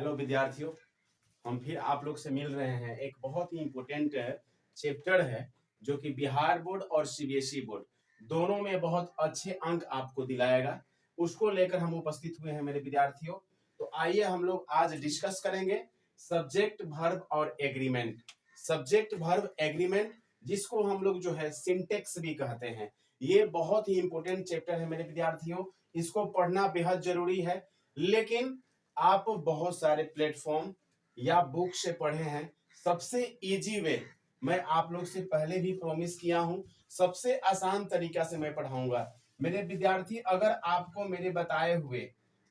Hello विद्यार्थियों, हम फिर आप लोग से मिल रहे हैं। एक बहुत ही इम्पोर्टेंट चैप्टर है जो कि बिहार बोर्ड और सीबीएसई बोर्ड दोनों में बहुत अच्छे अंक आपको दिलाएगा। उसको लेकर हम उपस्थित हुए हैं मेरे विद्यार्थियों। तो आइए हम लोग आज डिस्कस करेंगे सब्जेक्ट वर्ब और एग्रीमेंट। सब्जेक्ट वर्ब एग्रीमेंट जिसको हम लोग जो है सिंटेक्स भी कहते हैं। ये बहुत ही इंपॉर्टेंट चैप्टर है मेरे विद्यार्थियों, इसको पढ़ना बेहद जरूरी है। लेकिन आप बहुत सारे प्लेटफॉर्म या बुक से पढ़े हैं। सबसे इजी वे मैं आप लोग से पहले भी प्रॉमिस किया हूं, सबसे आसान तरीका से मैं पढ़ाऊंगा मेरे विद्यार्थी। अगर आपको मेरे बताए हुए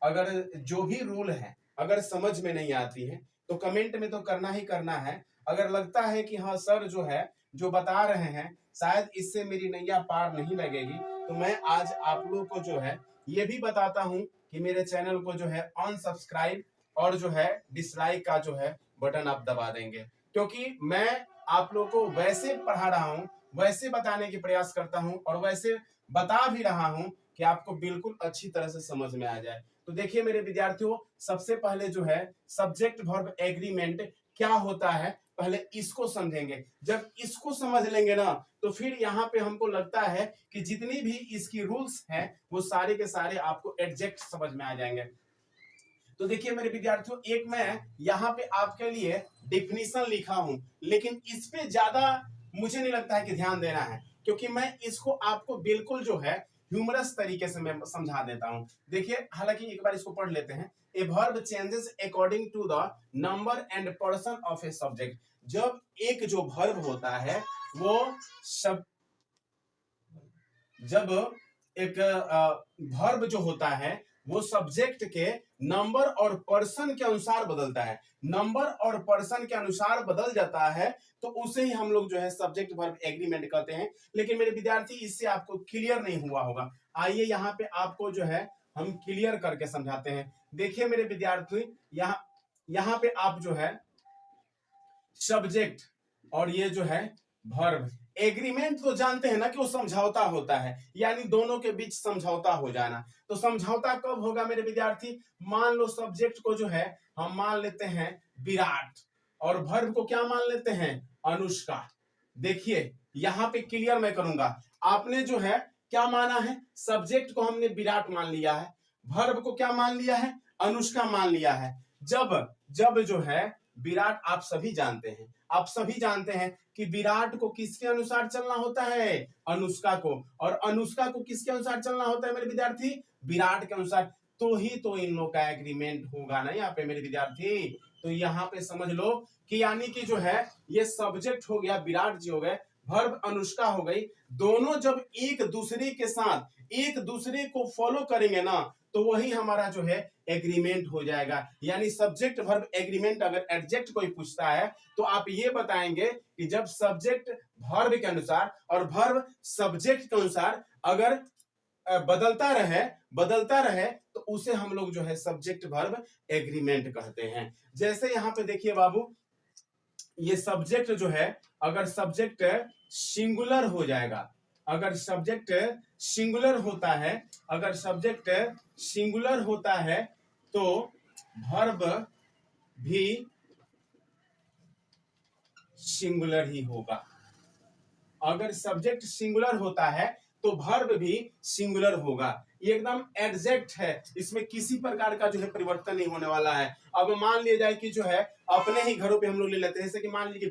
अगर जो भी रूल है अगर समझ में नहीं आती है तो कमेंट में तो करना ही करना है। अगर लगता है कि हाँ सर जो है जो बता रहे हैं शायद इससे मेरी नैया पार नहीं लगेगी, तो मैं आज आप लोग को जो है ये भी बताता हूं कि मेरे चैनल को जो है अनसब्सक्राइब और जो है डिसलाइक का जो है बटन आप दबा देंगे, क्योंकि मैं आप लोग को वैसे पढ़ा रहा हूं, वैसे बताने की प्रयास करता हूं और वैसे बता भी रहा हूं कि आपको बिल्कुल अच्छी तरह से समझ में आ जाए। तो देखिए मेरे विद्यार्थियों, सबसे पहले जो है सब्जेक्ट वर्ब एग्रीमेंट क्या होता है पहले इसको समझेंगे। जब इसको समझ लेंगे ना तो फिर यहाँ पे हमको लगता है कि जितनी भी इसकी रूल्स हैं वो सारे के सारे आपको एग्जैक्ट समझ में आ जाएंगे। तो देखिए मेरे विद्यार्थियों, एक मैं यहाँ पे आपके लिए डिफिनीशन लिखा हूं, लेकिन इस पे ज्यादा मुझे नहीं लगता है कि ध्यान देना है, क्योंकि मैं इसको आपको बिल्कुल जो है ह्यूमरस तरीके से मैं समझा देता हूं। देखिए, हालांकि एक बार इसको पढ़ लेते हैं। A verb changes according to the number and person of a subject. जब एक जो वर्ब होता है वो जब एक वर्ब जो होता है वो सब्जेक्ट के नंबर और पर्सन के अनुसार बदलता है, नंबर और पर्सन के अनुसार बदल जाता है तो उसे ही हम लोग जो है सब्जेक्ट वर्ब एग्रीमेंट कहते हैं। लेकिन मेरे विद्यार्थी इससे आपको क्लियर नहीं हुआ होगा, आइए यहाँ पे आपको जो है हम क्लियर करके समझाते हैं। देखिए मेरे विद्यार्थी, यहाँ पे आप जो है सब्जेक्ट और ये जो है वर्ब, एग्रीमेंट तो जानते हैं ना कि वो समझौता होता है, यानी दोनों के बीच समझौता हो जाना। तो समझौता कब होगा मेरे विद्यार्थी? मान लो सब्जेक्ट को जो है हम मान लेते हैं विराट और वर्ब को क्या मान लेते हैं? अनुष्का। देखिए यहां पे क्लियर मैं करूंगा, आपने जो है क्या माना है? सब्जेक्ट को हमने विराट मान लिया है, वर्ब को क्या मान लिया है? अनुष्का मान लिया है। जब जब जो है विराट, आप सभी जानते हैं, आप सभी जानते हैं कि विराट को किसके अनुसार चलना होता है? अनुष्का को। और अनुष्का को किसके अनुसार चलना होता है मेरे विद्यार्थी? विराट के अनुसार। तो ही तो इन लोग का एग्रीमेंट होगा ना यहाँ पे मेरे विद्यार्थी। तो यहाँ पे समझ लो कि यानी कि जो है ये सब्जेक्ट हो गया विराट जी हो गए, वर्ब अनुष्का हो गई, दोनों जब एक दूसरे के साथ एक दूसरे को फॉलो करेंगे ना तो वही हमारा जो है एग्रीमेंट हो जाएगा। यानी सब्जेक्ट वर्ब एग्रीमेंट अगर एडजेक्ट कोई पूछता है तो आप ये बताएंगे कि जब सब्जेक्ट वर्ब के अनुसार और वर्ब सब्जेक्ट के अनुसार अगर बदलता रहे तो उसे हम लोग जो है सब्जेक्ट वर्ब एग्रीमेंट कहते हैं। जैसे यहाँ पे देखिए बाबू, ये सब्जेक्ट जो है अगर सब्जेक्ट सिंगुलर हो जाएगा, अगर सब्जेक्ट सिंगुलर होता है, अगर सब्जेक्ट सिंगुलर होता है तो वर्ब भी सिंगुलर ही होगा। अगर सब्जेक्ट सिंगुलर होता है तो वर्ब भी सिंगुलर होगा। ये एकदम एग्जैक्ट है, इसमें किसी प्रकार का जो है परिवर्तन नहीं होने वाला है। अब मान लिया जाए कि जो है अपने ही घरों पे हम लोग ले लेते हैं, जैसे कि मान लीजिए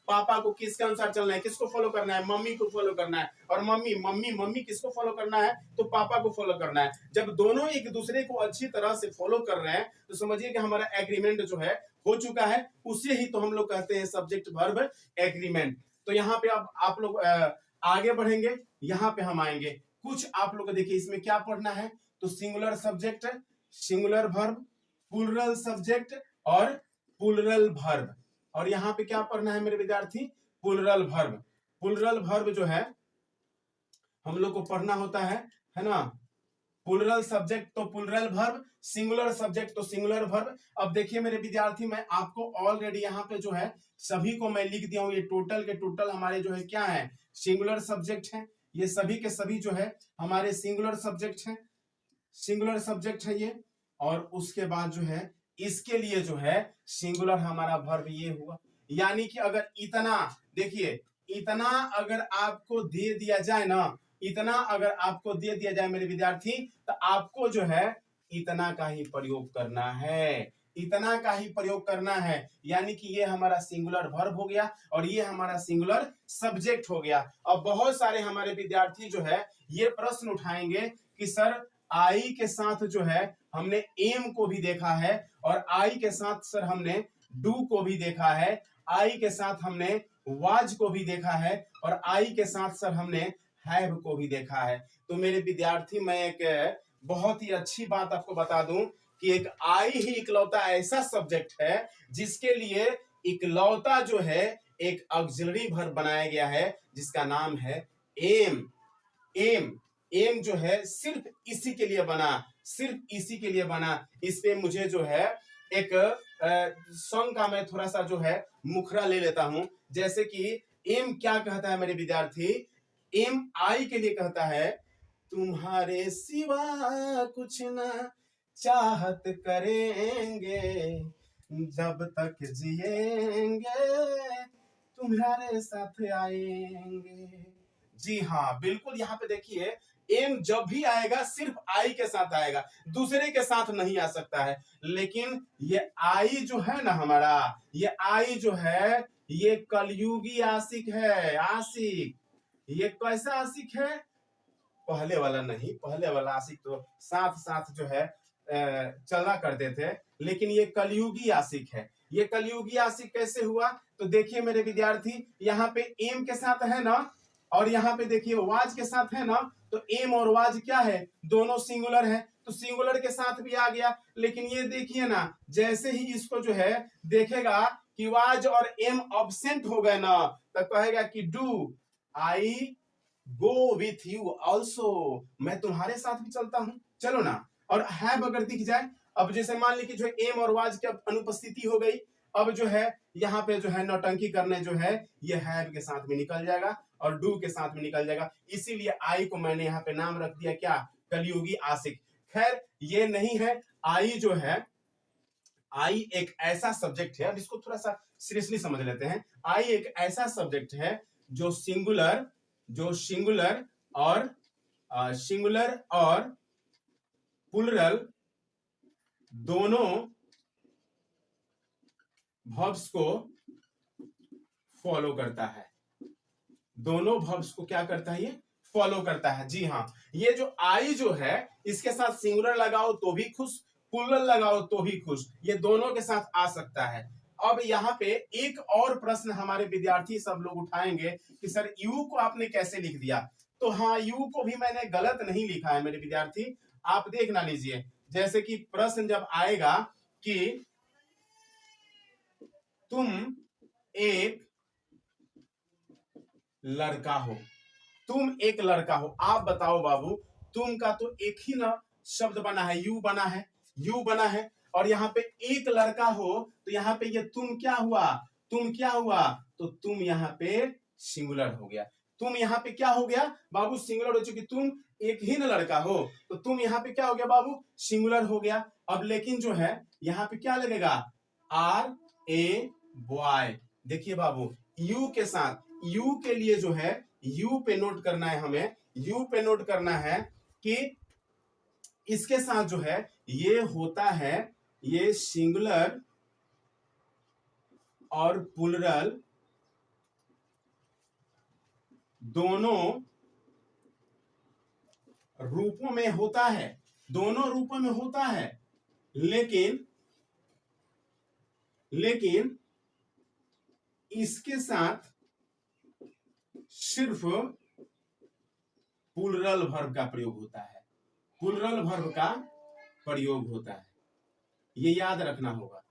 पापा को किसके अनुसार चलना है? किसको फॉलो करना है? मम्मी को फॉलो करना है। और मम्मी किसको फॉलो करना है? तो पापा को फॉलो करना है। जब दोनों एक दूसरे को अच्छी तरह से फॉलो कर रहे हैं तो समझिए कि हमारा एग्रीमेंट जो है हो चुका है, उसे ही तो हम लोग कहते हैं सब्जेक्ट वर्ब एग्रीमेंट। तो यहाँ पे अब आप लोग आगे बढ़ेंगे, यहाँ पे हम आएंगे। कुछ आप लोग देखिए इसमें क्या पढ़ना है, तो singular subject, singular verb, plural subject और प्लूरल वर्ब। और यहाँ पे क्या पढ़ना है मेरे विद्यार्थी? Plural verb. प्लूरल वर्ब जो है हम लोग को पढ़ना होता है ना। प्लूरल सब्जेक्ट तो प्लूरल वर्ब, सिंगुलर सब्जेक्ट तो सिंगुलर वर्ब। अब देखिए मेरे विद्यार्थी, मैं आपको ऑलरेडी यहाँ पे जो है सभी को मैं लिख दिया हूँ। ये टोटल के टोटल हमारे जो है क्या है? सिंगुलर सब्जेक्ट है। ये सभी के सभी जो है हमारे सिंगुलर सब्जेक्ट है, सिंगुलर सब्जेक्ट है ये। और उसके बाद जो है इसके लिए जो है सिंगुलर हमारा वर्ब ये हुआ। यानी कि अगर इतना, देखिए इतना अगर आपको दे दिया जाए ना, इतना अगर आपको दे दिया जाए मेरे विद्यार्थी, तो आपको जो है इतना का ही प्रयोग करना है, इतना का ही प्रयोग करना है। यानी कि ये हमारा सिंगुलर वर्ब हो गया और ये हमारा सिंगुलर सब्जेक्ट हो गया। अब बहुत सारे हमारे विद्यार्थी जो है ये प्रश्न उठाएंगे कि सर आई के साथ जो है हमने एम को भी देखा है और आई के साथ सर हमने डू को भी देखा है, आई के साथ हमने वाज को भी देखा है और आई के साथ सर हमने हैव को भी देखा है। तो मेरे विद्यार्थी मैं एक बहुत ही अच्छी बात आपको बता दूं कि एक आई ही इकलौता ऐसा सब्जेक्ट है जिसके लिए इकलौता जो है एक ऑक्सिलरी वर्ब बनाया गया है जिसका नाम है एम। एम एम जो है सिर्फ इसी के लिए बना, सिर्फ इसी के लिए बना। इस पे मुझे जो है एक सॉन्ग का मैं थोड़ा सा जो है मुखरा ले लेता हूं। जैसे कि एम क्या कहता है मेरे विद्यार्थी, एम आई के लिए कहता है तुम्हारे सिवा कुछ ना चाहत करेंगे, जब तक जिएंगे तुम्हारे साथ आएंगे। जी हाँ बिल्कुल, यहाँ पे देखिए एम जब भी आएगा सिर्फ आई के साथ आएगा, दूसरे के साथ नहीं आ सकता है। लेकिन ये आई जो है ना हमारा, ये आई जो है ये कलयुगी आशिक है। आशिक ये कैसा आशिक है, पहले वाला नहीं, पहले वाला आशिक तो साथ साथ जो है चला करते थे, लेकिन ये कलयुगी आशिक है। ये कलयुगी आशिक कैसे हुआ, तो देखिए मेरे विद्यार्थी यहाँ पे एम के साथ है ना और यहाँ पे देखिए वाज के साथ है ना, तो एम और वाज क्या है, दोनों सिंगुलर है, तो सिंगुलर के साथ भी आ गया। लेकिन ये देखिए ना, जैसे ही इसको जो है देखेगा कि वाज और एम अब्सेंट हो गए ना, तो कहेगा कि do I go with you also, मैं तुम्हारे साथ भी चलता हूं, चलो ना। और हैव अगर दिख जाए, अब जैसे मान ली कि जो एम और वाज की अनुपस्थिति हो गई, अब जो है यहाँ पे जो है नौटंकी करने जो है ये हैव के साथ में निकल जाएगा और डू के साथ में निकल जाएगा। इसीलिए आई को मैंने यहाँ पे नाम रख दिया क्या, कलयुगी आशिक। खैर ये नहीं है, आई जो है, आई एक ऐसा सब्जेक्ट है, अब इसको थोड़ा सा सीरियसली समझ लेते हैं। आई एक ऐसा सब्जेक्ट है जो सिंगुलर और प्लुरल दोनों वर्ब्स को फॉलो करता है, दोनों वर्ब्स को क्या करता है, ये फॉलो करता है। जी हाँ, ये जो आई जो है इसके साथ सिंगुलर लगाओ तो भी खुश, प्लुरल लगाओ तो भी खुश, ये दोनों के साथ आ सकता है। अब यहाँ पे एक और प्रश्न हमारे विद्यार्थी सब लोग उठाएंगे कि सर यू को आपने कैसे लिख दिया। तो हाँ, यू को भी मैंने गलत नहीं लिखा है मेरे विद्यार्थी, आप देख ना लीजिए। जैसे कि प्रश्न जब आएगा कि तुम एक लड़का हो, तुम एक लड़का हो, आप बताओ बाबू, तुम का तो एक ही ना शब्द बना है, यू बना है, यू बना है, और यहाँ पे एक लड़का हो तो यहाँ पे ये तुम क्या हुआ, तुम क्या हुआ, तो तुम यहाँ पे सिंगुलर हो गया। तुम यहाँ पे क्या हो गया बाबू, सिंगुलर हो चुकी, तुम एक ही ना लड़का हो तो तुम यहाँ पे क्या हो गया बाबू, सिंगुलर हो गया। अब लेकिन जो है यहाँ पे क्या लगेगा, आर ए बॉय। देखिए बाबू यू के साथ, यू के लिए जो है यू पे नोट करना है, हमें यू पे नोट करना है कि इसके साथ जो है ये होता है, ये सिंगुलर और प्लुरल दोनों रूपों में होता है, दोनों रूपों में होता है, लेकिन इसके साथ सिर्फ प्लुरल वर्ब का प्रयोग होता है, प्लुरल वर्ब का प्रयोग होता है, ये याद रखना होगा।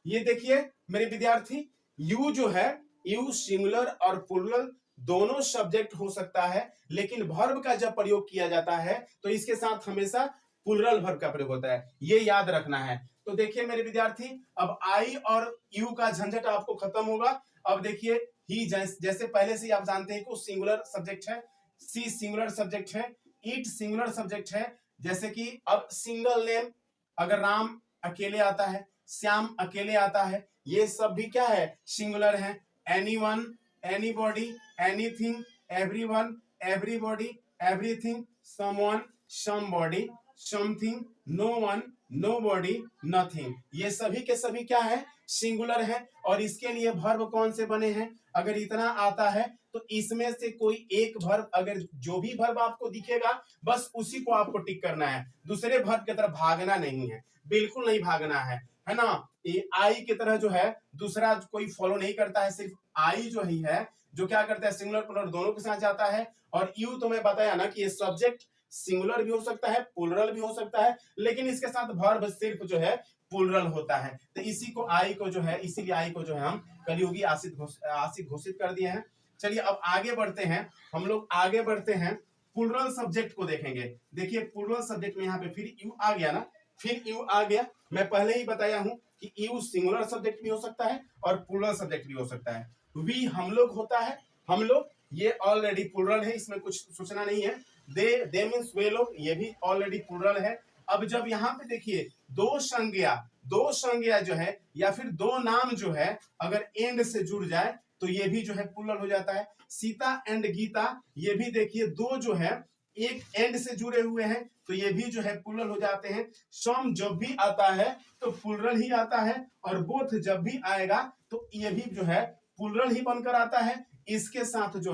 ये देखिए मेरे विद्यार्थी, यू जो है, यू सिंगुलर और प्लुरल दोनों सब्जेक्ट हो सकता है, लेकिन वर्ब का जब प्रयोग किया जाता है तो इसके साथ हमेशा प्लुरल वर्ब का प्रयोग होता है, ये याद रखना है। तो देखिए मेरे विद्यार्थी, अब आई और यू का झंझट आपको खत्म होगा। अब देखिए ही, जैसे पहले से ही आप जानते हैं कि सिंगुलर सब्जेक्ट है, सी सिंगुलर सब्जेक्ट है, इट सिंगुलर सब्जेक्ट है। जैसे कि अब सिंगल नेम, अगर राम अकेले आता है श्याम अकेले आता है, ये सब भी क्या है, सिंगुलर है। Anyone, anybody, anything, everyone, everybody, everything, someone, somebody, something, no one, nobody, nothing, ये सभी के सभी क्या है, सिंगुलर है। और इसके लिए वर्ब कौन से बने हैं, अगर इतना आता है तो इसमें से कोई एक वर्ब, अगर जो भी वर्ब आपको दिखेगा बस उसी को आपको टिक करना है, दूसरे वर्ब की तरफ भागना नहीं है, बिल्कुल नहीं भागना है ना। ये आई की तरह जो है दूसरा कोई फॉलो नहीं करता है, सिर्फ आई जो ही है जो क्या करता है, सिंगुलर प्लूरल दोनों के साथ जाता है। और यू तो मैं बताया ना कि ये सब्जेक्ट सिंगुलर भी हो सकता है, प्लूरल भी हो सकता है, लेकिन इसके साथ वर्ब सिर्फ जो है प्लूरल होता है। तो इसी को आई को जो है, इसीलिए आई को जो है हम कलियुगी आशिक घोषित कर दिए हैं। चलिए अब आगे बढ़ते हैं, हम लोग आगे बढ़ते हैं, प्लूरल सब्जेक्ट को देखेंगे। देखिए प्लूरल सब्जेक्ट में यहाँ पे फिर यू आ गया ना, फिर यू आ गया। मैं पहले ही बताया हूं कि यू सिंगुलर सब्जेक्ट भी हो सकता है और प्लूरल सब्जेक्ट भी हो सकता है। वी हम लोग होता है, हम लोग ये ऑलरेडी प्लूरल है, इसमें कुछ सोचना नहीं है। दे मीन्स वे लोग, ये भी ऑलरेडी प्लूरल है। अब जब यहाँ पे देखिए दो संज्ञा जो है या फिर दो नाम जो है अगर एंड से जुड़ जाए तो ये भी जो है प्लूरल हो जाता है। सीता एंड गीता, ये भी देखिए दो जो है एक एंड से जुड़े हुए हैं तो ये भी जो है प्लूरल हो जाते हैं। सम जब भी आता है तो प्लूरल ही आता है, और बोथ जब भी आएगा तो ये भी जो है प्लूरल ही बनकर आता है। इसके साथ जो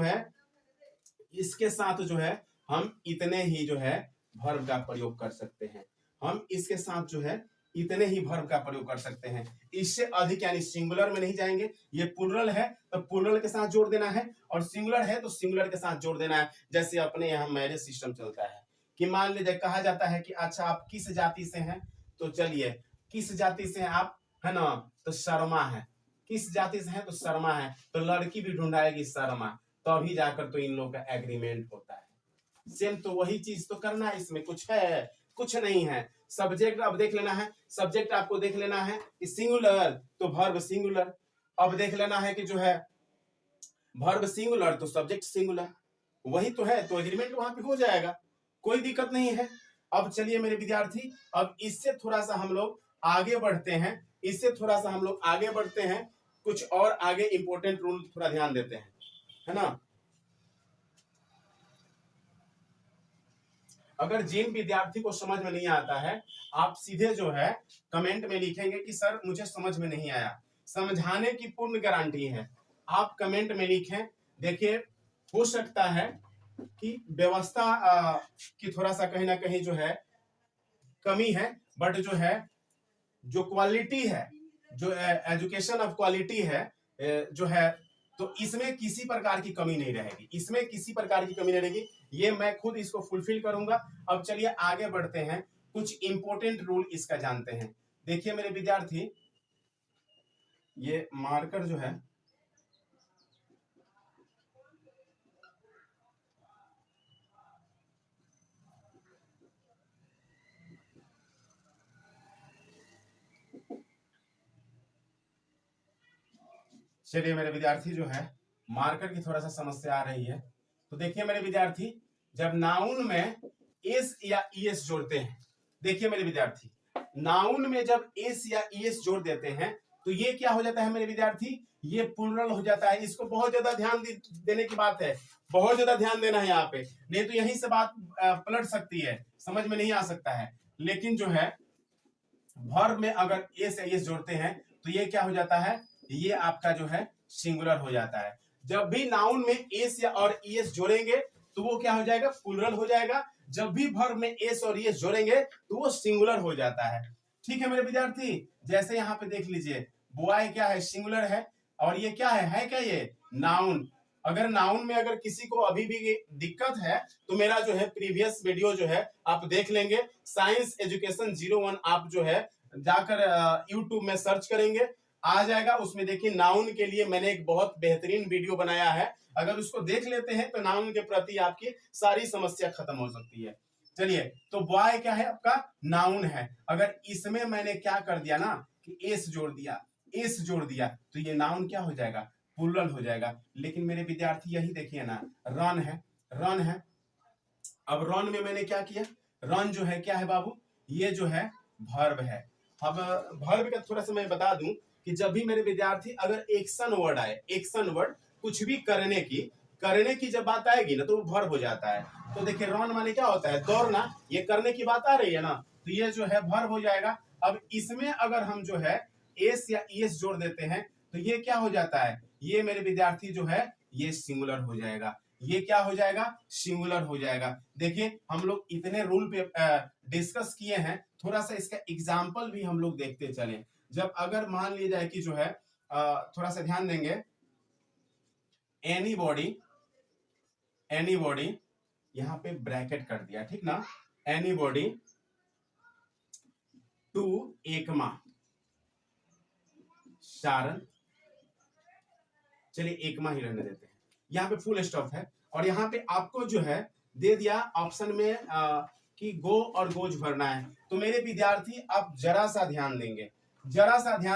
है हम इतने ही जो है वर्ब का प्रयोग कर सकते हैं, हम इसके साथ जो है इतने ही वर्ब का प्रयोग कर सकते हैं, इससे अधिक यानी सिंगुलर में नहीं जाएंगे। ये प्लूरल है तो प्लूरल के साथ जोड़ देना है, और सिंगुलर है तो सिंगुलर के साथ जोड़ देना है। जैसे अपने यहाँ मैरिज सिस्टम चलता है कि मान लीजिए कहा जाता है कि अच्छा आप किस जाति से हैं, तो चलिए किस जाति से हैं आप, है ना, तो शर्मा है। किस जाति से हैं तो शर्मा है, तो लड़की भी ढूंढाएगी शर्मा, तभी जाकर तो इन लोगों का एग्रीमेंट होता है। सेम तो वही चीज तो करना है, इसमें कुछ है, कुछ नहीं है। सब्जेक्ट अब देख लेना है, सब्जेक्ट आपको देख लेना है कि सिंगुलर तो वर्ब सिंगुलर, अब देख लेना है कि जो है वर्ब सिंगुलर तो सब्जेक्ट सिंगुलर, वही तो है, तो एग्रीमेंट वहां पे हो जाएगा, कोई दिक्कत नहीं है। अब चलिए मेरे विद्यार्थी, अब इससे थोड़ा सा हम लोग आगे बढ़ते हैं, कुछ और आगे इंपॉर्टेंट रूल थोड़ा ध्यान देते हैं, है ना। अगर जिन विद्यार्थी को समझ में नहीं आता है, आप सीधे जो है कमेंट में लिखेंगे कि सर मुझे समझ में नहीं आया, समझाने की पूर्ण गारंटी है। आप कमेंट में लिखें। देखिए हो सकता है कि व्यवस्था की थोड़ा सा कहीं ना कहीं जो है कमी है, बट जो है जो क्वालिटी है, जो एजुकेशन ऑफ क्वालिटी है जो है, तो इसमें किसी प्रकार की कमी नहीं रहेगी, इसमें किसी प्रकार की कमी नहीं रहेगी, ये मैं खुद इसको फुलफिल करूंगा। अब चलिए आगे बढ़ते हैं, कुछ इंपॉर्टेंट रूल इसका जानते हैं। देखिए मेरे विद्यार्थी, ये मार्कर जो है चलिए मेरे विद्यार्थी जो है मार्कर की थोड़ा सा समस्या आ रही है। तो देखिए मेरे विद्यार्थी, जब नाउन में एस या ईएस जोड़ते हैं, देखिए मेरे विद्यार्थी नाउन में जब एस या ईएस जोड़ देते हैं तो ये क्या हो जाता है मेरे विद्यार्थी, ये प्लूरल हो जाता है। इसको बहुत ज्यादा ध्यान देने की बात है, बहुत ज्यादा ध्यान देना है यहाँ पे, नहीं तो यहीं से बात पलट सकती है, समझ में नहीं आ सकता है। लेकिन जो है वर्ब में अगर एस या ईएस जोड़ते हैं तो ये क्या हो जाता है, ये आपका जो है सिंगुलर हो जाता है। जब भी नाउन में एस या और ईएस जोड़ेंगे तो वो क्या हो जाएगा, प्लूरल हो जाएगा। जब भी वर्ब में एस और ईएस जोड़ेंगे तो वो सिंगुलर हो जाता है। ठीक है मेरे विद्यार्थी, जैसे यहाँ पे देख लीजिए बॉय क्या है, सिंगुलर है, और ये क्या है क्या, ये नाउन। अगर नाउन में अगर किसी को अभी भी दिक्कत है तो मेरा जो है प्रीवियस वीडियो जो है आप देख लेंगे, साइंस एजुकेशन 01 आप जो है जाकर यूट्यूब में सर्च करेंगे, आ जाएगा। उसमें देखिए नाउन के लिए मैंने एक बहुत बेहतरीन वीडियो बनाया है, अगर उसको देख लेते हैं तो नाउन के प्रति आपकी सारी समस्या खत्म हो सकती है। चलिए, तो बॉय क्या है आपका, नाउन है। अगर इसमें मैंने क्या कर दिया ना कि एस जोड़ दिया तो ये नाउन क्या हो जाएगा, प्लूरल हो जाएगा। लेकिन मेरे विद्यार्थी यही देखिए ना, रन है। अब रन में मैंने क्या किया, रन जो है क्या है बाबू, ये जो है वर्ब है। अब वर्ब का थोड़ा सा मैं बता दूं कि जब भी मेरे विद्यार्थी अगर एक्शन वर्ड आए, एक्शन वर्ड कुछ भी करने की जब बात आएगी ना तो वो वर्ब हो जाता है। तो देखिए रन माने क्या होता है, दौड़ना, ये करने की बात आ रही है ना, तो ये जो है वर्ब हो जाएगा। अब इसमें अगर हम जो है एस या ईएस जोड़ देते हैं तो ये क्या हो जाता है, ये मेरे विद्यार्थी जो है ये सिंगुलर हो जाएगा। ये क्या हो जाएगा, सिंगुलर हो जाएगा। देखिए हम लोग इतने रूल पे डिस्कस किए हैं, थोड़ा सा इसका एग्जाम्पल भी हम लोग देखते चले। जब अगर मान लिया जाए कि जो है थोड़ा सा ध्यान देंगे, एनीबॉडी यहां पे ब्रैकेट कर दिया, ठीक ना, एनीबॉडी टू एकमा सारन, चलिए एकमा ही रहने देते हैं, यहाँ पे फुल स्टॉप है। और यहाँ पे आपको जो है दे दिया ऑप्शन में कि गो और गोज भरना है। तो मेरे विद्यार्थी आप जरा सा ध्यान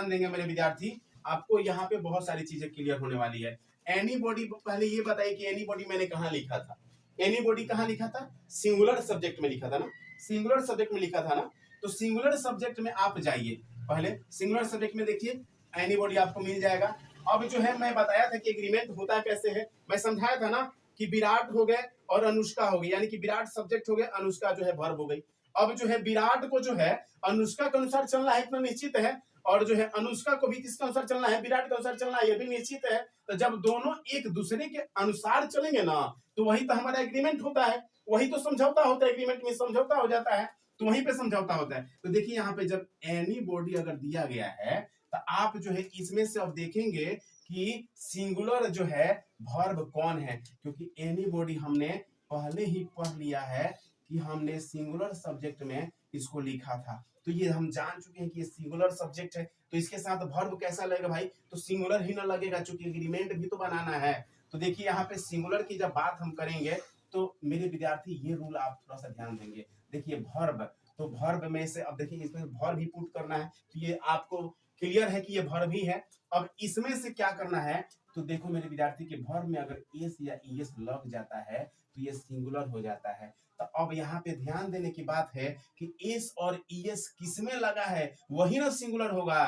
देंगे मेरे विद्यार्थी, आपको यहाँ पे बहुत सारी चीजें क्लियर होने वाली है। एनीबॉडी, पहले ये बताइए कि एनीबॉडी मैंने कहाँ लिखा था, एनीबॉडी कहाँ लिखा था, सिंगुलर सब्जेक्ट में लिखा था ना, सिंगुलर सब्जेक्ट में लिखा था ना। तो सिंगुलर सब्जेक्ट में आप जाइए, पहले सिंगुलर सब्जेक्ट में देखिए एनीबॉडी आपको मिल जाएगा। अब जो है मैं बताया था कि एग्रीमेंट होता कैसे है, मैं समझाया था ना कि विराट हो गए और अनुष्का हो गई, यानी कि विराट सब्जेक्ट हो गया, अनुष्का जो है वर्ब हो गई। अब जो है विराट को जो है अनुष्का के अनुसार चलना है, इतना निश्चित है, और जो है अनुष्का को भी किसके अनुसार चलना है, विराट के अनुसार चलना है, ये भी निश्चित है। तो जब दोनों एक दूसरे के अनुसार चलेंगे ना तो वही तो हमारा एग्रीमेंट होता है, वही तो समझौता होता है, एग्रीमेंट में समझौता हो जाता है, तो वहीं पे समझौता होता है। तो देखिए यहाँ पे जब एनीबॉडी अगर दिया गया है तो आप जो है इसमें से अब देखेंगे कि सिंगुलर जो है वर्ब कौन है, क्योंकि एनीबॉडी हमने पहले ही पढ़ लिया है कि हमने सिंगुलर सब्जेक्ट में इसको लिखा था। तो ये हम जान चुके हैं कि ये सिंगुलर सब्जेक्ट है, तो इसके साथ वर्ब कैसा लगेगा भाई, तो सिंगुलर ही ना लगेगा, क्योंकि एग्रीमेंट भी तो बनाना है। तो देखिए यहाँ पे सिंगुलर की जब बात हम करेंगे तो मेरे विद्यार्थी ये रूल आप थोड़ा सा ध्यान देंगे। देखिए वर्ब, तो वर्ब में से अब देखिए इसमें वर्ब ही पुट करना है, तो ये आपको क्लियर है कि ये वर्ब ही है। अब इसमें से क्या करना है, तो देखो मेरे विद्यार्थी के वर्ब में अगर एस या ईएस लग जाता है तो ये सिंगुलर हो जाता है। तो अब यहाँ पे ध्यान देने की बात है कि एस और ईएस किसमें लगा है वही ना सिंगुलर होगा,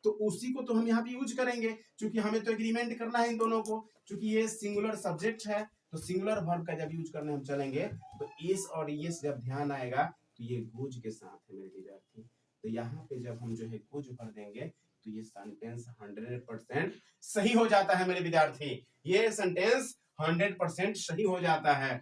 तो उसी को तो हम यहाँ पे यूज करेंगे, क्योंकि हमें तो एग्रीमेंट करना है इन दोनों को, क्योंकि ये सिंगुलर सब्जेक्ट है। तो सिंगुलर वर्ब का जब यूज करने हम चलेंगे तो एस और ईएस जब ध्यान आएगा तो ये गोज के साथ है मेरे विद्यार्थी। तो यहाँ पे जब हम जो है गोज भर देंगे तो ये सेंटेंस 100% सही हो जाता है मेरे विद्यार्थी, ये सेंटेंस 100% सही हो जाता है।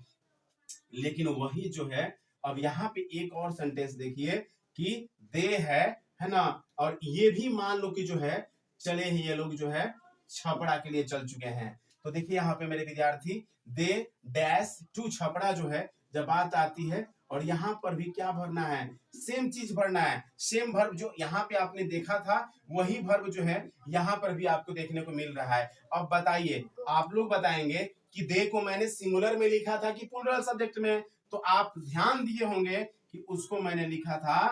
लेकिन वही जो है अब यहाँ पे एक और सेंटेंस देखिए कि दे है ना, और ये भी मान लो कि जो है चले ही ये लोग जो है छपड़ा के लिए चल चुके हैं। तो देखिए यहाँ पे मेरे विद्यार्थी दे डैश टू छपड़ा जो है जब बात आती है, और यहाँ पर भी क्या भरना है, सेम चीज भरना है, सेम वर्ब जो यहाँ पे आपने देखा था वही वर्ब जो है यहाँ पर भी आपको देखने को मिल रहा है। अब बताइए, आप लोग बताएंगे कि दे को मैंने सिंगुलर में लिखा था कि प्लूरल सब्जेक्ट में, तो आप ध्यान दिए होंगे कि उसको मैंने लिखा था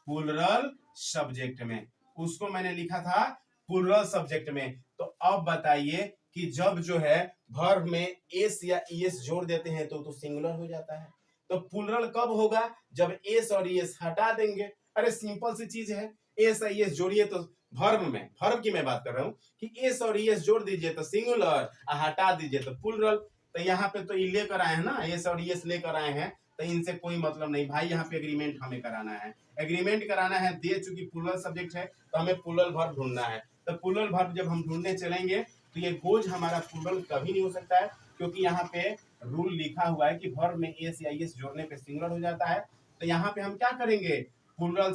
प्लूरल सब्जेक्ट में, उसको मैंने लिखा था प्लूरल सब्जेक्ट में। तो अब बताइए कि जब जो है वर्ब में एस या ईएस जोड़ देते हैं तो सिंगुलर हो जाता है। तो प्लूरल कब होगा, जब एस और ईएस हटा देंगे। अरे सिंपल सी चीज है, एस और ईएस जोड़िए तो वर्ब में, वर्ब की मैं बात कर रहा हूँ कि एस और ईएस जोड़ दीजिए तो सिंगुलर, हटा दीजिए तो प्लूरल। तो यहाँ पे तो ये लेकर आए हैं ना, एस और ईएस लेकर आए हैं, तो इनसे कोई मतलब नहीं भाई, यहाँ पे एग्रीमेंट हमें कराना है, एग्रीमेंट कराना है। दे चूंकि प्लूरल सब्जेक्ट है तो हमें प्लूरल वर्ब ढूंढना है। तो प्लूरल वर्ब जब हम ढूंढने चलेंगे तो ये गोज हमारा प्लूरल कभी नहीं हो सकता है, क्योंकि यहाँ पे रूल लिखा हुआ है कि वर्ब में एस या ईएस जोड़ने पे सिंगुलर हो जाता है। तो यहाँ पे हम क्या करेंगे, प्लूरल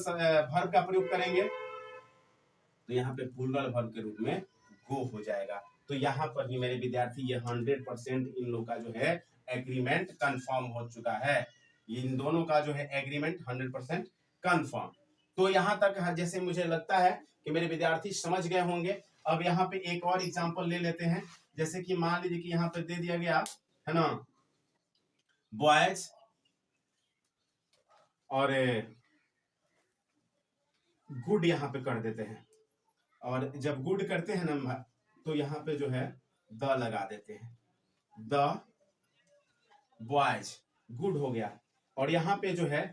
वर्ब का प्रयोग करेंगे, तो यहाँ पे प्लूरल वर्ब के रूप में गो हो जाएगा। तो यहाँ पर भी मेरे विद्यार्थी ये 100% इन लोग का जो है एग्रीमेंट कंफर्म हो चुका है, इन दोनों का जो है एग्रीमेंट 100% कंफर्म। तो यहाँ तक जैसे मुझे लगता है कि मेरे विद्यार्थी समझ गए होंगे। अब यहाँ पे एक और एग्जांपल ले लेते हैं, जैसे कि मान लीजिए कि यहाँ पे दे दिया गया है ना बॉयज और गुड यहाँ पे कर देते हैं, और जब गुड करते हैं ना तो यहाँ पे जो है द लगा देते हैं, द बॉयज गुड हो गया। और यहाँ पे जो है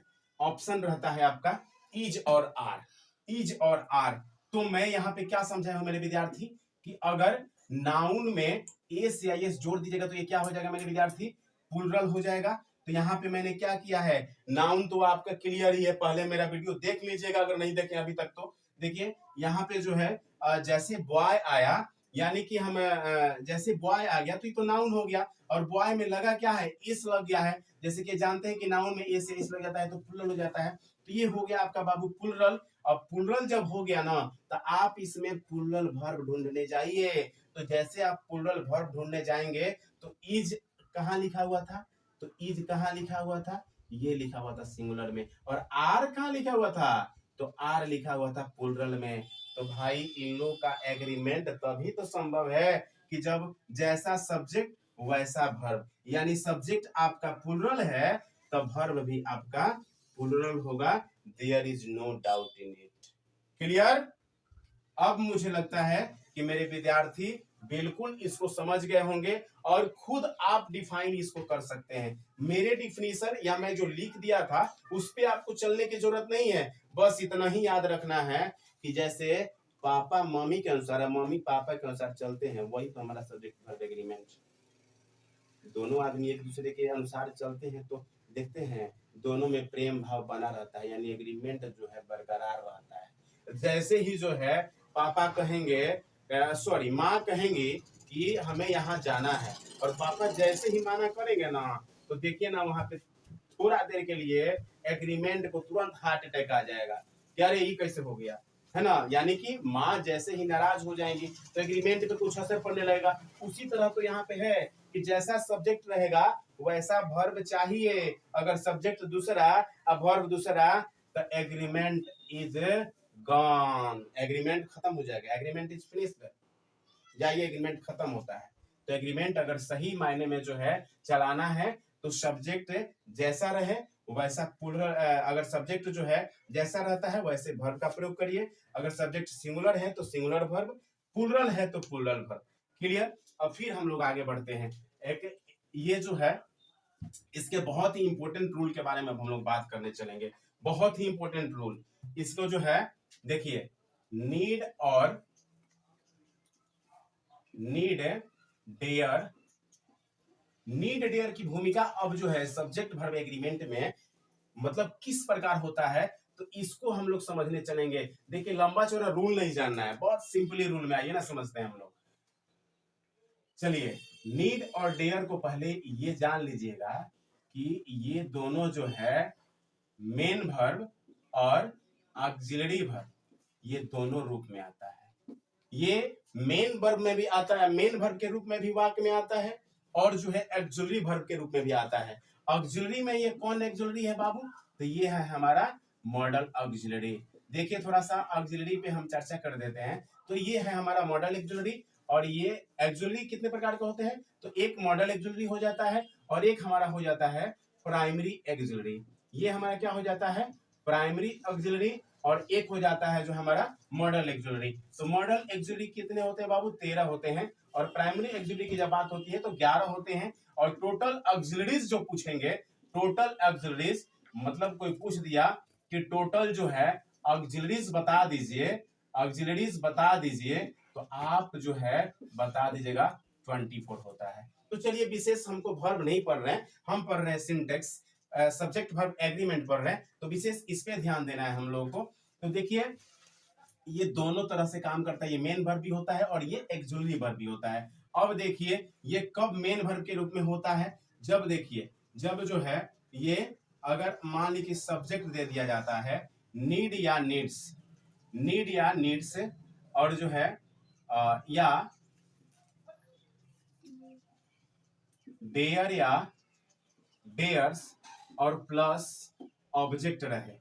ऑप्शन रहता है आपका इज और आर, इज और आर। तो मैं यहाँ पे क्या समझाया हूं मेरे विद्यार्थी कि अगर नाउन में एस या एस जोड़ दीजिएगा तो ये क्या हो जाएगा मेरे विद्यार्थी, प्लूरल हो जाएगा। तो यहाँ पे मैंने क्या किया है, नाउन तो आपका क्लियर ही है, पहले मेरा वीडियो देख लीजिएगा अगर नहीं देखे अभी तक तो। देखिए यहाँ पे जो है जैसे बॉय आया, यानी कि हम जैसे बॉय आ गया तो ये तो नाउन हो गया, और बॉय में लगा क्या है, इस लग गया है। जैसे कि जानते हैं कि नाउन में ए से इस लग जाता है तो प्लूरल हो जाता है। तो ये हो गया आपका बाबू प्लूरल। अब प्लूरल जब हो गया ना तो आप इसमें प्लूरल वर्ब ढूंढने जाइए। तो जैसे आप प्लूरल वर्ब ढूंढने जाएंगे तो इज कहाँ लिखा हुआ था, तो इज कहाँ लिखा हुआ था, ये लिखा हुआ था सिंगुलर में। और आर कहाँ लिखा हुआ था, तो आर लिखा हुआ था प्लूरल में। तो भाई इन लोग का एग्रीमेंट तभी तो संभव है कि जब जैसा सब्जेक्ट वैसा वर्ब, यानी सब्जेक्ट आपका प्लूरल है तब वर्ब भी आपका प्लूरल होगा। There is no doubt in it. Clear. अब मुझे लगता है कि मेरे विद्यार्थी बिल्कुल इसको समझ गए होंगे और खुद आप डिफाइन इसको कर सकते हैं। मेरे डिफिनीशन या मैं जो लिख दिया था उस पे आपको चलने की जरूरत नहीं है, बस इतना ही याद रखना है कि जैसे पापा मम्मी के अनुसार, मम्मी पापा के अनुसार चलते हैं, वही तो हमारा सब्जेक्ट वर्ब एग्रीमेंट। दोनों आदमी एक दूसरे के अनुसार चलते हैं तो देखते हैं दोनों में प्रेम भाव बना रहता है, यानी एग्रीमेंट जो है बरकरार रहता है। जैसे ही जो है पापा कहेंगे, सॉरी माँ कहेंगी कि हमें यहाँ जाना है, और पापा जैसे ही माना करेंगे ना तो देखिए ना वहां पे थोड़ा देर के लिए एग्रीमेंट को तुरंत हार्ट अटैक आ जाएगा, यार ये कैसे हो गया, है ना। यानी कि माँ जैसे ही नाराज हो जाएंगी तो एग्रीमेंट पे कुछ असर पड़ने लगेगा। उसी तरह तो यहाँ पे है कि जैसा सब्जेक्ट रहेगा वैसा वर्ब चाहिए। अगर सब्जेक्ट दूसरा और वर्ब दूसरा तो एग्रीमेंट इज गॉन, एग्रीमेंट खत्म हो जाएगा, एग्रीमेंट इज फिनिश्ड, जाइए एग्रीमेंट खत्म होता है। तो एग्रीमेंट अगर सही मायने में जो है चलाना है तो सब्जेक्ट जैसा रहे वैसा प्लूरल, अगर सब्जेक्ट जो है जैसा रहता है वैसे वर्ब का प्रयोग करिए। अगर सब्जेक्ट सिंगुलर है तो सिंगुलर वर्ब, प्लूरल है तो प्लूरल वर्ब। क्लियर। अब फिर हम लोग आगे बढ़ते हैं। एक ये जो है इसके बहुत ही इंपॉर्टेंट रूल के बारे में हम लोग बात करने चलेंगे, बहुत ही इंपॉर्टेंट रूल। इसको जो है देखिए, नीड और नीड डेयर, नीड डेयर की भूमिका अब जो है सब्जेक्ट वर्ब एग्रीमेंट में मतलब किस प्रकार होता है तो इसको हम लोग समझने चलेंगे। देखिए लंबा चौड़ा रूल नहीं जानना है, बहुत सिंपली रूल में आइए ना समझते हैं हम लोग। चलिए नीड और डेयर को पहले ये जान लीजिएगा कि ये दोनों जो है मेन वर्ब और ऑक्सिलरी वर्ब, ये दोनों रूप में आता है। ये मेन वर्ब में भी आता है, मेन वर्ब के रूप में भी वाक्य में आता है, और जो है ऑक्सिलरी वर्ब के रूप में भी आता है। ऑक्सिलरी में ये कौन ऑक्सिलरी है बाबू, तो ये है हमारा मॉडल ऑक्सिलरी। देखिए थोड़ा सा ऑक्सिलरी पे हम चर्चा कर देते हैं। तो ये है हमारा मॉडल ऑक्सिलरी, और ये ऑक्सिलरी कितने प्रकार के होते हैं, तो एक मॉडल ऑक्सिलरी हो जाता है और एक हमारा हो जाता है प्राइमरी ऑक्सिलरी। ये हमारा क्या हो जाता है, प्राइमरी ऑक्सिलरी, और एक हो जाता है जो हमारा मॉडल ऑक्सिलरी। तो मॉडल ऑक्सिलरी कितने होते हैं बाबू, 13 होते हैं, और प्राइमरी ऑक्सिलरी की जब बात होती है तो 11 होते हैं। और टोटल ऑक्सिलरीज जो पूछेंगे, टोटल ऑक्सिलरीज मतलब कोई पूछ दिया कि टोटल जो है ऑक्सिलरीज बता दीजिए, ऑक्सिलरीज बता दीजिए, तो आप जो है बता दीजिएगा 24 होता है। तो चलिए विशेष हमको वर्ब नहीं पढ़ रहे हैं, हम पढ़ रहे हैं सिंटेक्स, सब्जेक्ट वर्ब एग्रीमेंट पढ़ रहे हैं, तो विशेष इस पे ध्यान देना है हम लोगों को। तो देखिए ये दोनों तरह से काम करता है, ये मेन वर्ब भी होता है और ये ऑक्सिलरी वर्ब भी होता है। अब देखिए ये कब मेन वर्ब के रूप में होता है, जब देखिए जब जो है ये अगर मान लीजिए कि सब्जेक्ट दे दिया जाता है नीड या नीड्स, नीड या नीड्स, और जो है या डेयर या डेयर्स और प्लस ऑब्जेक्ट रहे,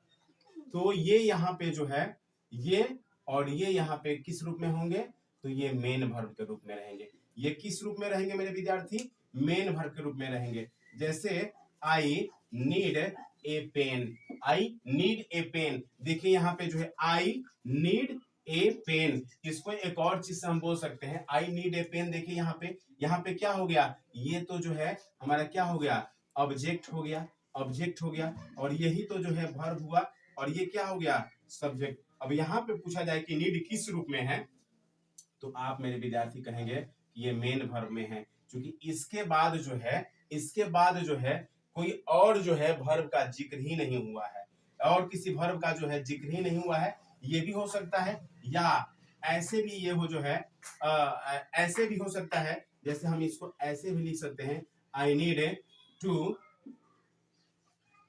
तो ये यहाँ पे जो है ये और ये यहाँ पे किस रूप में होंगे, तो ये मेन वर्ब के रूप में रहेंगे। ये किस रूप में रहेंगे मेरे विद्यार्थी, मेन वर्ब के रूप में रहेंगे। जैसे I need a pen, I need a pen, देखिए यहाँ पे जो है आई नीड ए पेन, इसको एक और चीज से हम बोल सकते हैं आई नीड ए पेन। देखिए यहाँ पे क्या हो गया, ये तो जो है हमारा क्या हो गया, ऑब्जेक्ट हो गया, ऑब्जेक्ट हो गया, और यही तो जो है वर्ब हुआ, और ये क्या हो गया, सब्जेक्ट। अब यहाँ पे पूछा जाए कि नीड किस रूप में है, तो आप मेरे विद्यार्थी कहेंगे कि ये मेन वर्ब में है, क्योंकि इसके बाद जो है कोई और जो है वर्ब का जिक्र ही नहीं हुआ है, और किसी वर्ब का जो है जिक्र ही नहीं हुआ है। ये भी हो सकता है, या ऐसे भी ये हो जो है ऐसे भी हो सकता है, जैसे हम इसको ऐसे भी लिख सकते हैं, I need to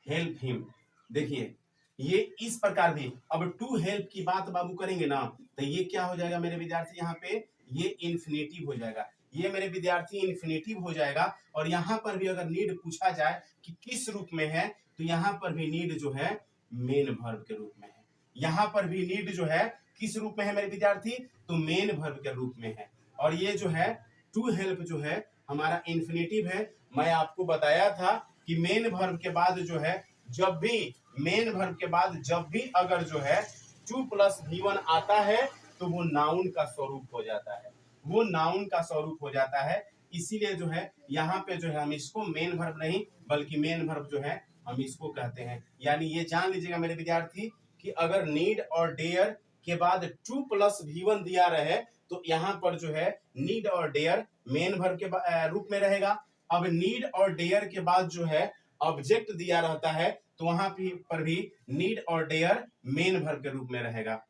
help him. देखिए ये इस प्रकार भी, अब टू हेल्प की बात बाबू करेंगे ना, तो ये क्या हो जाएगा मेरे विद्यार्थी, यहाँ पे ये इन्फिनेटिव हो जाएगा, ये मेरे विद्यार्थी इन्फिनेटिव हो जाएगा। और यहाँ पर भी अगर नीड पूछा जाए कि किस रूप में है, तो यहाँ पर भी नीड जो है मेन वर्ब के रूप में है। यहाँ पर भी नीड जो है किस रूप में है मेरे विद्यार्थी, तो मेन वर्ब के रूप में है। और ये जो है टू हेल्प जो है हमारा इन्फिनेटिव है। मैं आपको बताया था कि मेन वर्ब के बाद जो है, जब भी मेन वर्ब के बाद जब भी अगर जो है 2+V1 आता है, तो वो नाउन का स्वरूप हो जाता है, वो नाउन का स्वरूप हो जाता है। इसीलिए जो है यहाँ पे जो है हम इसको मेन वर्ब नहीं बल्कि मेन वर्ब जो है हम इसको कहते हैं। यानी ये जान लीजिएगा मेरे विद्यार्थी कि अगर नीड और डेयर के बाद 2+V1 दिया रहे, तो यहाँ पर जो है नीड और डेयर मेन वर्ब के रूप में रहेगा। अब नीड और डेयर के बाद जो है ऑब्जेक्ट दिया रहता है, तो वहां पर भी नीड और डेयर मेन वर्ब के रूप में रहेगा।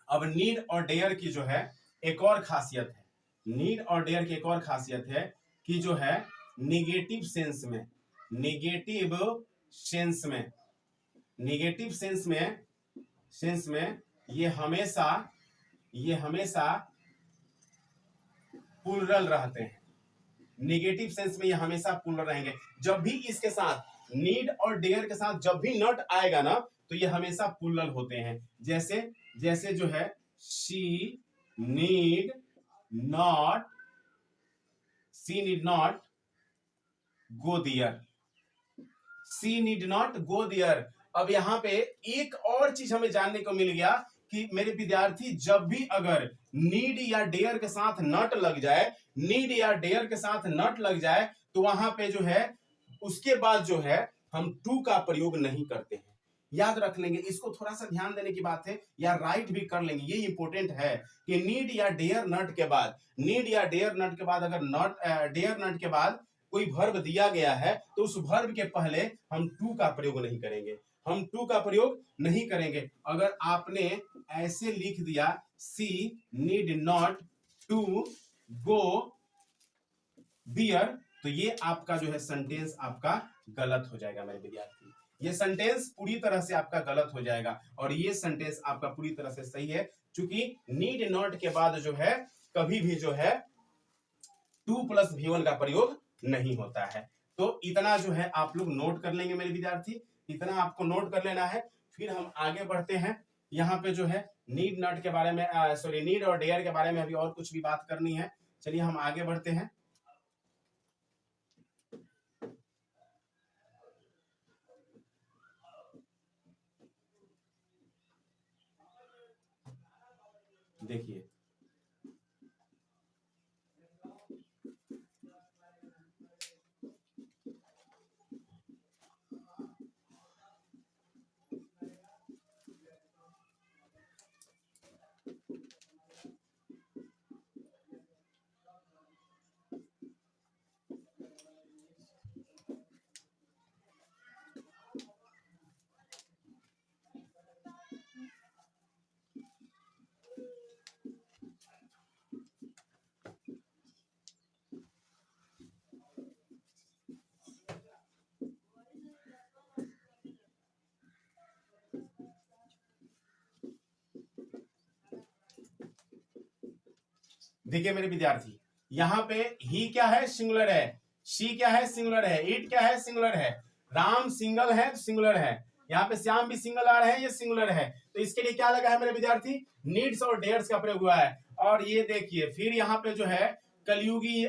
अब नीड और डेयर की जो है एक और खासियत है, नीड और डेयर की एक और खासियत है कि जो है निगेटिव सेंस में ये हमेशा प्लूरल रहते हैं। नेगेटिव सेंस में ये हमेशा प्लूरल रहेंगे। जब भी इसके साथ नीड और डेयर के साथ जब भी नॉट आएगा ना, तो ये हमेशा प्लूरल होते हैं। जैसे जो है she need not go there, she need not go there. अब यहाँ पे एक और चीज हमें जानने को मिल गया कि मेरे विद्यार्थी जब भी अगर नीड या डेयर के साथ नॉट लग जाए, तो वहां पे जो है उसके बाद जो है हम टू का प्रयोग नहीं करते हैं। याद रख लेंगे, इसको थोड़ा सा ध्यान देने की बात है, या राइट भी कर लेंगे। ये इंपॉर्टेंट है कि नीड या डेयर नॉट के बाद अगर डेयर नॉट के बाद कोई वर्ब दिया गया है, तो उस वर्ब के पहले हम टू का प्रयोग नहीं करेंगे। अगर आपने ऐसे लिख दिया सी नीड नॉट टू गो दियर, तो ये आपका जो है सेंटेंस आपका गलत हो जाएगा मेरे विद्यार्थी। ये सेंटेंस पूरी तरह से आपका गलत हो जाएगा, और ये सेंटेंस आपका पूरी तरह से सही है, क्योंकि नीड नॉट के बाद जो है कभी भी जो है 2+V1 का प्रयोग नहीं होता है। तो इतना जो है आप लोग नोट कर लेंगे मेरे विद्यार्थी, इतना आपको नोट कर लेना है। फिर हम आगे बढ़ते हैं। यहाँ पे जो है नीड नॉट के बारे में नीड और डेयर के बारे में अभी और कुछ भी बात करनी है। चलिए हम आगे बढ़ते हैं। देखिए देखिए मेरे विद्यार्थी, यहाँ पे ही क्या है, सिंगुलर है, शी क्या है, सिंगुलर है, इट क्या है, सिंगुलर है, राम सिंगल है तो सिंगुलर है, यहाँ पे श्याम भी सिंगल आ रहे हैं, ये सिंगुलर है। तो इसके लिए क्या लगा है मेरे विद्यार्थी, नीड्स और डेयर्स का प्रयोग हुआ है। और ये देखिए फिर यहाँ पे जो है कलयुगी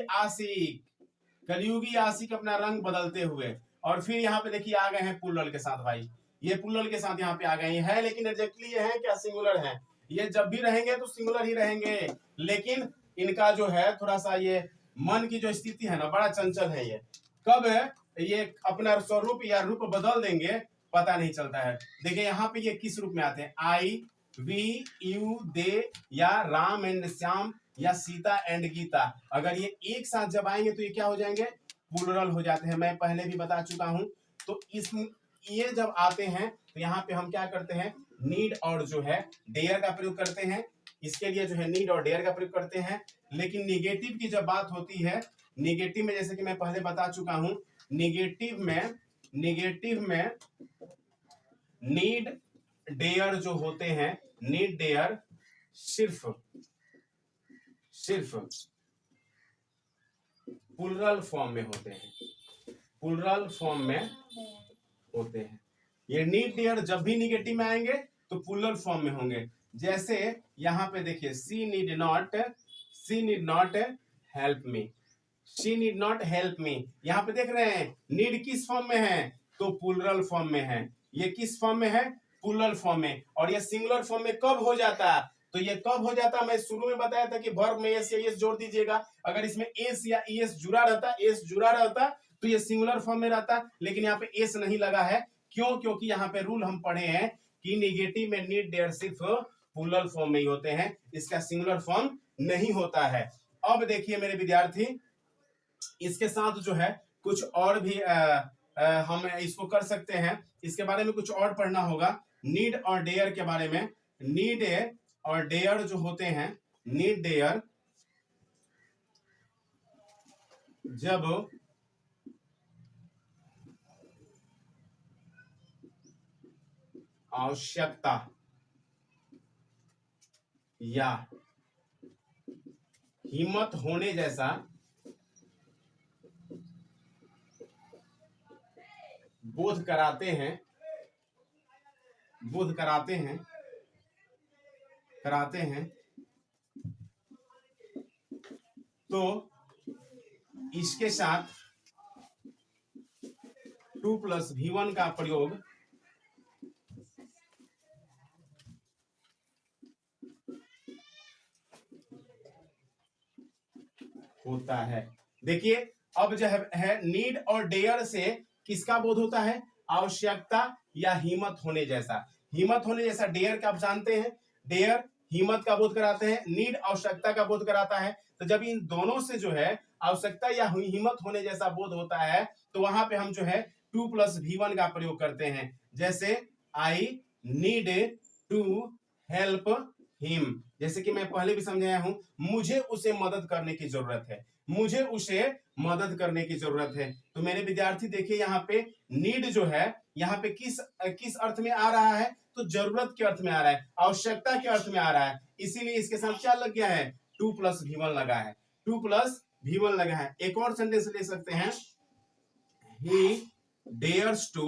आशिक अपना रंग बदलते हुए, और फिर यहाँ पे देखिए आ गए हैं प्लूरल के साथ। भाई ये प्लूरल के साथ यहाँ पे आ गए हैं, लेकिन एग्जैक्टली ये है क्या, सिंगुलर है। ये जब भी रहेंगे तो सिंगुलर ही रहेंगे, लेकिन इनका जो है थोड़ा सा ये मन की जो स्थिति है ना, बड़ा चंचल है। ये कब ये अपना स्वरूप या रूप बदल देंगे पता नहीं चलता है। देखिए यहाँ पे ये किस रूप में आते हैं, आई वी यू दे या राम एंड श्याम या सीता एंड गीता, अगर ये एक साथ जब आएंगे तो ये क्या हो जाएंगे, प्लूरल हो जाते हैं। मैं पहले भी बता चुका हूं। तो इस ये जब आते हैं तो यहाँ पे हम क्या करते हैं, नीड और जो है डेयर का प्रयोग करते हैं। इसके लिए जो है नीड और डेयर का प्रयोग करते हैं। लेकिन निगेटिव की जब बात होती है, निगेटिव में जैसे कि मैं पहले बता चुका हूं, निगेटिव में नीड डेयर जो होते हैं, नीड डेयर सिर्फ प्लूरल फॉर्म में होते हैं, प्लूरल फॉर्म में होते हैं। ये नीड डेयर जब भी निगेटिव में आएंगे तो प्लूरल फॉर्म में होंगे। जैसे यहां पे देखिए, she need not help me, she need not help me. यहां पे देख रहे हैं नीड किस फॉर्म में है, तो प्लूरल फॉर्म में है। ये किस फॉर्म में है, प्लूरल फॉर्म में। और ये सिंगुलर फॉर्म में कब हो जाता है, तो ये कब हो जाता है, मैं शुरू में बताया था कि वर्ब में एस या एस जोड़ दीजिएगा। अगर इसमें एस या ईएस जुड़ा रहता तो ये सिंगुलर फॉर्म में रहता, लेकिन यहाँ पे एस नहीं लगा है। क्यों, क्योंकि यहाँ पे रूल हम पढ़े हैं कि निगेटिव में नीड डेयर सिर्फ प्लूरल फॉर्म में ही होते हैं, इसका सिंगुलर फॉर्म नहीं होता है। अब देखिए मेरे विद्यार्थी, इसके साथ जो है कुछ और भी हम इसको कर सकते हैं। इसके बारे में कुछ और पढ़ना होगा, नीड और डेयर के बारे में। नीड और डेयर जो होते हैं, नीड डेयर जब आवश्यकता या हिम्मत होने जैसा बोध कराते हैं तो इसके साथ 2+V1 का प्रयोग होता है। देखिए अब जो है नीड और डेयर से किसका बोध होता है, आवश्यकता या हिम्मत होने जैसा। हिम्मत होने जैसा डेयर का आप जानते हैं, डेयर हिम्मत का बोध कराते हैं, नीड आवश्यकता का बोध कराता है। तो जब इन दोनों से जो है आवश्यकता या हिम्मत होने जैसा बोध होता है तो वहां पे हम जो है 2+V1 का प्रयोग करते हैं। जैसे I need to help him, जैसे कि मैं पहले भी समझाया हूं, मुझे उसे मदद करने की जरूरत है, मुझे उसे मदद करने की जरूरत है। तो मेरे विद्यार्थी देखिए यहाँ पे नीड जो है यहाँ पे किस अर्थ में आ रहा है, तो जरूरत के अर्थ में आ रहा है, आवश्यकता के अर्थ में आ रहा है। इसीलिए इसके साथ क्या लग गया है, 2+V1 लगा है, 2+V1 लगा है। एक और सेंटेंस ले सकते हैं, he dares to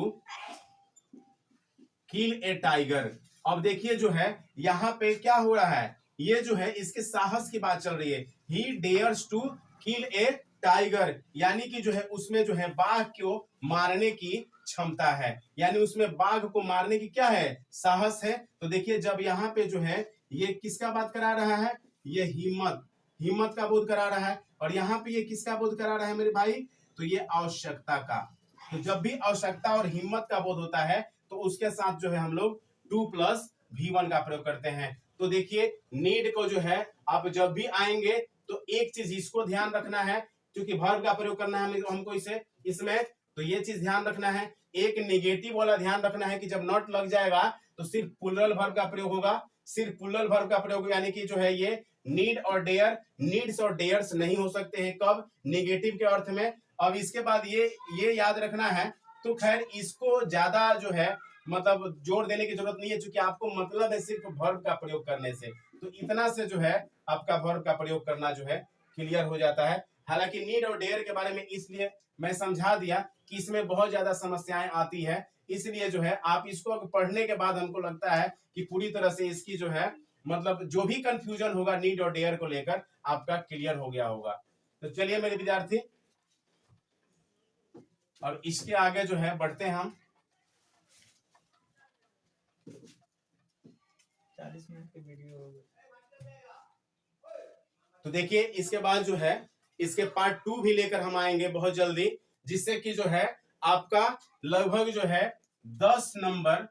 kill a tiger. अब देखिए जो है यहाँ पे क्या हो रहा है, ये जो है इसके साहस की बात चल रही है। He dares to kill a tiger, यानी कि जो है उसमें जो है बाघ को मारने की क्षमता है, यानी उसमें बाघ को मारने की क्या है, साहस है। तो देखिए जब यहाँ पे जो है ये किसका बात करा रहा है, ये हिम्मत का बोध करा रहा है। और यहाँ पे ये किसका बोध करा रहा है मेरे भाई, तो ये आवश्यकता का। तो जब भी आवश्यकता और हिम्मत का बोध होता है तो उसके साथ जो है हम लोग 2+V1 का प्रयोग करते हैं। तो देखिए नीड को जो है आप जब भी आएंगे तो एक चीज इसको ध्यान रखना है, क्योंकि वर्ब का प्रयोग करना है हमको इसमें, तो ये चीज ध्यान रखना है। एक नेगेटिव वाला ध्यान रखना है कि जब नॉट लग जाएगा तो सिर्फ प्लूरल वर्ब का प्रयोग होगा, सिर्फ प्लूरल वर्ब का प्रयोग, यानी कि जो है ये नीड और डेयर, नीड्स और डेयर्स नहीं हो सकते हैं, कब, नेगेटिव के अर्थ में। अब इसके बाद ये याद रखना है। तो खैर इसको ज्यादा जो है मतलब जोर देने की जरूरत नहीं है, क्योंकि आपको मतलब है सिर्फ वर्ब का प्रयोग करने से, तो इतना से जो है आपका वर्ब का प्रयोग करना जो है क्लियर हो जाता है। हालांकि नीड और डेयर के बारे में इसलिए मैं समझा दिया कि इसमें बहुत ज्यादा समस्याएं आती है, इसलिए जो है आप इसको पढ़ने के बाद हमको लगता है कि पूरी तरह से इसकी जो है मतलब जो भी कंफ्यूजन होगा नीड और डेयर को लेकर आपका क्लियर हो गया होगा। तो चलिए मेरे विद्यार्थी, और इसके आगे जो है बढ़ते हैं हम। 40 मिनट की वीडियो हो गई। तो देखिए इसके बाद जो है इसके पार्ट 2 भी लेकर हम आएंगे बहुत जल्दी, जिससे कि जो है आपका लगभग जो है 10 नंबर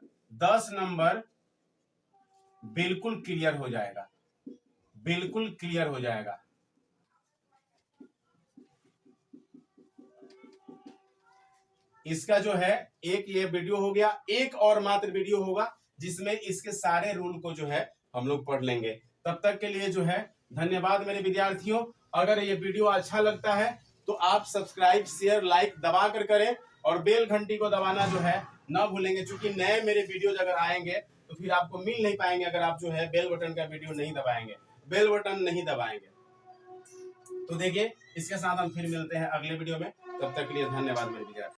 बिल्कुल क्लियर हो जाएगा, बिल्कुल क्लियर हो जाएगा। इसका जो है एक ये वीडियो हो गया, एक और मात्र वीडियो होगा जिसमें इसके सारे रूल को जो है हम लोग पढ़ लेंगे। तब तक के लिए जो है धन्यवाद मेरे विद्यार्थियों। अगर ये वीडियो अच्छा लगता है तो आप सब्सक्राइब, शेयर, लाइक दबा कर करें और बेल घंटी को दबाना जो है ना भूलेंगे, क्योंकि नए मेरे वीडियो अगर आएंगे तो फिर आपको मिल नहीं पाएंगे अगर आप जो है बेल बटन का वीडियो नहीं दबाएंगे, बेल बटन नहीं दबाएंगे। तो देखिए, इसके साथ हम फिर मिलते हैं अगले वीडियो में। तब तक के लिए धन्यवाद मेरे विद्यार्थी।